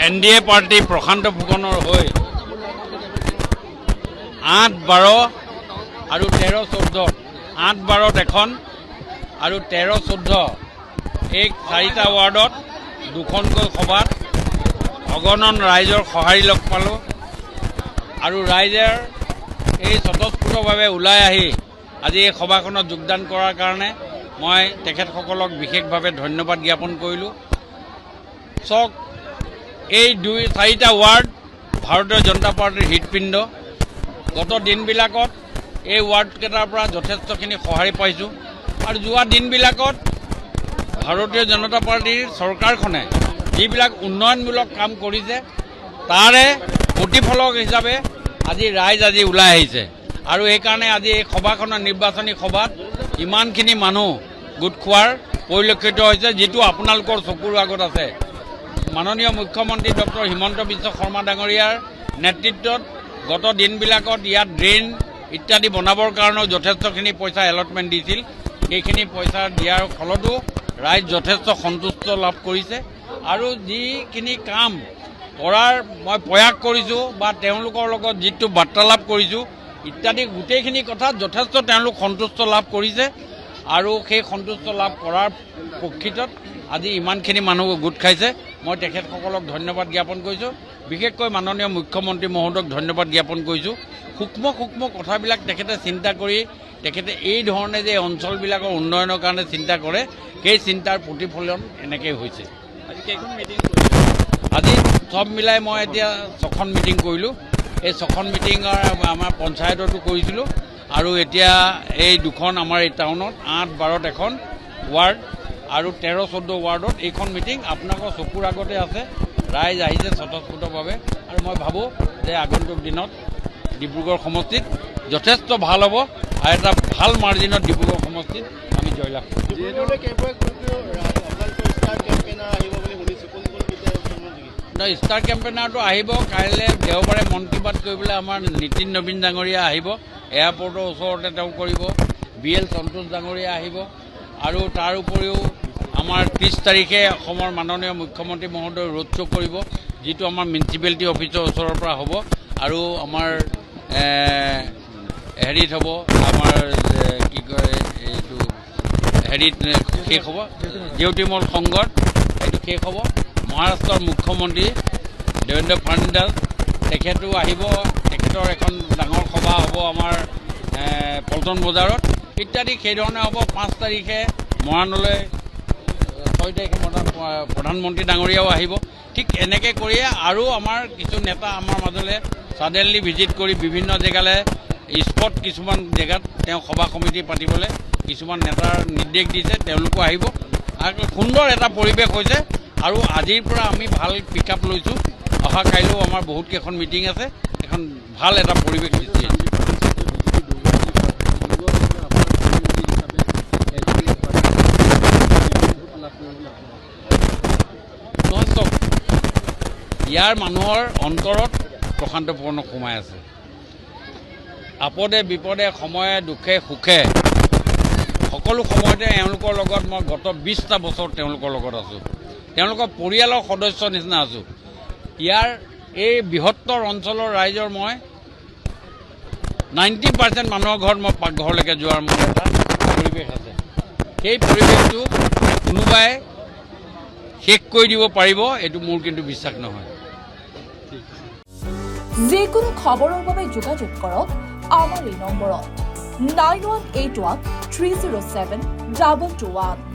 NDA party প্ৰশান্ত ফুকনৰ হৈ 8-12 আৰু 13-14 8-12 এখন আৰু 13-14 এই 4টা ৱাৰ্ডত দুখনকৈ সভাত অগণন ৰাইজৰ সঁহাৰি লগ পালোঁ আৰু ৰাইজৰ এই স্বতঃস্ফূৰ্তভাৱে ওলাই আহি আজি এই সভাখনত যোগদান কৰাৰ কাৰণে মই তেখেতসকলক বিশেষভাৱে ধন্যবাদ জ্ঞাপন কৰিলোঁ। চাওক এই 4টা ৱাৰ্ড ভাৰতীয় জনতা পাৰ্টিৰ হৃদপিণ্ড। গত দিনবিলাকত এই ৱাৰ্ডকেইটাৰ পৰা যথেষ্টখিনি সঁহাৰি পাইছোঁ আৰু যোৱা দিনবিলাকত ভাৰতীয় জনতা পাৰ্টিৰ চৰকাৰখনে যিবিলাক উন্নয়নমূলক কাম কৰিছে তাৰে প্ৰতিফলক হিচাপে আজি ৰাইজ ওলাই আহিছে আৰু এইকাৰণে আজি এই সভাখনৰ নিৰ্বাচনী সভাত ইমানখিনি মানুহ গোট খোৱাৰ পৰিলক্ষিত হৈছে, যিটো আপোনালোকৰ চকুৰ আগত আছে। মাননীয় মুখ্যমন্ত্ৰী ডক্টৰ হিমন্ত বিশ্ব শৰ্মা ডাঙৰীয়াৰ নেতৃত্বত গত দিনবিলাকত ইয়াত ড্ৰেইন ইত্যাদি বনাবৰ কাৰণেও যথেষ্টখিনি পইচা এলটমেণ্ট দিছিল। সেইখিনি পইচা দিয়াৰ ফলতো ৰাইজ যথেষ্ট সন্তুষ্ট লাভ কৰিছে আৰু যিখিনি কাম কৰাৰ মই প্ৰয়াস কৰিছোঁ বা তেওঁলোকৰ লগত যিটো বাৰ্তালাপ কৰিছোঁ ইত্যাদি গোটেইখিনি কথাত যথেষ্ট তেওঁলোক সন্তুষ্ট লাভ কৰিছে আৰু সেই সন্তুষ্ট লাভ কৰাৰ প্ৰকৃতত আজি ইমানখিনি মানুহ গোট খাইছে। মই তেখেতসকলক ধন্যবাদ জ্ঞাপন কৰিছোঁ। বিশেষকৈ মাননীয় মুখ্যমন্ত্ৰী মহোদয়ক ধন্যবাদ জ্ঞাপন কৰিছোঁ। সূক্ষ্ম কথাবিলাক তেখেতে চিন্তা কৰি তেখেতে এই ধৰণে যে অঞ্চলবিলাকৰ উন্নয়নৰ কাৰণে চিন্তা কৰে সেই চিন্তাৰ প্ৰতিফলন এনেকৈ হৈছে। আজি কেইখন মিটিং আজি সব মিলাই মই এতিয়া 6খন মিটিং কৰিলোঁ। এই 6খন মিটিঙৰ আমাৰ পঞ্চায়ততো কৰিছিলোঁ আৰু এতিয়া এই দুখন আমাৰ এই টাউনত 8-12 এখন ৱাৰ্ড আৰু 13-14 ৱাৰ্ডত এইখন মিটিং আপোনালোকৰ চকুৰ আগতে আছে। ৰাইজ আহিছে স্বতঃস্ফূৰ্তভাৱে আৰু মই ভাবোঁ যে আগন্তুক দিনত ডিব্ৰুগড় সমষ্টিত যথেষ্ট ভাল হ'ব আৰু এটা ভাল মাৰ্জিনত ডিব্ৰুগড় সমষ্টিত আমি জয়লাভ ষ্টাৰ কেম্পেইনাৰটো আহিব কাইলৈ দেওবাৰে মন কী বাত কৰিবলৈ আমাৰ নীতিন নবীন ডাঙৰীয়া আহিব। এয়াৰপৰ্টৰ ওচৰতে তেওঁ কৰিব। BL সন্তোষ ডাঙৰীয়া আহিব আৰু তাৰ উপৰিও আমাৰ 30 তাৰিখে অসমৰ মাননীয় মুখ্যমন্ত্ৰী মহোদয় ৰোড শ্ব' কৰিব, যিটো আমাৰ মিউনিচিপেলিটি অফিচৰ ওচৰৰ পৰা হ'ব আৰু আমাৰ হেৰিত হ'ব, আমাৰ কি কয় এইটো হেৰিত শেষ হ'ব, জ্যোতিমল সংঘত এইটো শেষ হ'ব। মহাৰাষ্ট্ৰৰ মুখ্যমন্ত্ৰী দেৱেন্দ্ৰ ফাৰ্ণাণ্ডাছ তেখেতো আহিব, তেখেতৰ এখন ডাঙৰ সভা হ'ব আমাৰ পল্টন বজাৰত ইত্যাদি সেইধৰণে হ'ব। 5 তাৰিখে মৰাণলৈ, 6 তাৰিখে প্ৰধানমন্ত্ৰী ডাঙৰীয়াও আহিব। ঠিক এনেকৈ কৰিয়ে আৰু আমাৰ কিছু নেতা আমাৰ মাজলৈ ছাডেনলি ভিজিট কৰি বিভিন্ন জেগালৈ স্পট কিছুমান জেগাত তেওঁ সভা সমিতি পাতিবলৈ কিছুমান নেতাৰ নিৰ্দেশ দিছে, তেওঁলোকো আহিব আৰু সুন্দৰ এটা পৰিৱেশ হৈছে। আৰু আজিৰ পৰা আমি ভাল পিক আপ লৈছোঁ। অহা কাইলৈও আমাৰ বহুত কেইখন মিটিং আছে, এখন ভাল এটা পৰিৱেশ সৃষ্টি হৈছে। ইয়াৰ মানুহৰ অন্তৰত প্ৰশান্ত ফুকনক সোমাই আছে। আপদে বিপদে সময়ে দুখে সুখে সকলো সময়তে এওঁলোকৰ লগত মই গত 20টা বছৰ তেওঁলোকৰ লগত আছোঁ। তেওঁলোকৰ পৰিয়ালৰ সদস্যৰ নিচিনা আছোঁ। ইয়াৰ এই বৃহত্তৰ অঞ্চলৰ ৰাইজৰ মই 90% মানুহৰ ঘৰত মই পাকঘৰলৈকে যোৱাৰ মোৰ এটা পৰিৱেশ আছে। সেই পৰিৱেশটো কোনোবাই শেষ কৰি দিব পাৰিব এইটো মোৰ কিন্তু বিশ্বাস নহয়। যিকোনো খবৰৰ বাবে যোগাযোগ কৰক আমাৰ এই নম্বৰত 9181 307 221।